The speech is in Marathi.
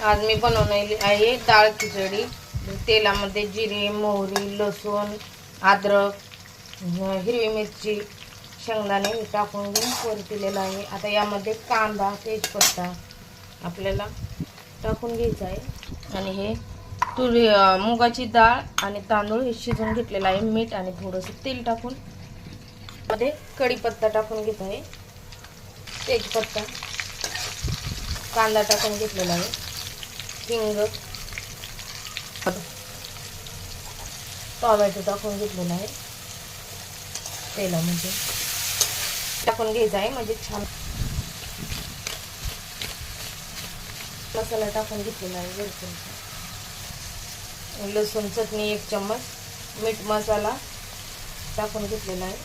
आज मी बनवलेली आहे डाळ खिचडी। तेलामध्ये जिरे, मोहरी, लसूण, अद्रक, हिरवी मिरची, शेंगदाणे टाकून घेऊन परतलेला आहे। आता यामध्ये कांदा, तेजपत्ता आपल्याला टाकून घ्यायचा आहे आणि हे मुगाची डाळ आणि तांदूळ हे शिजवून घेतलेला आहे। मीठ आणि थोडंसं तेल टाकून मध्ये कढीपत्ता टाकून घेत आहे, तेजपत्ता, कांदा टाकून घेतलेला आहे, हिंग, टोमॅटो टाकून घेतलेला आहे, तेलामध्ये टाकून घ्यायचा आहे म्हणजे छान मसाला टाकून घेतलेला आहे। लसूण चटणी 1 चम्मच, मीठ मसाला टाकून घेतलेला आहे।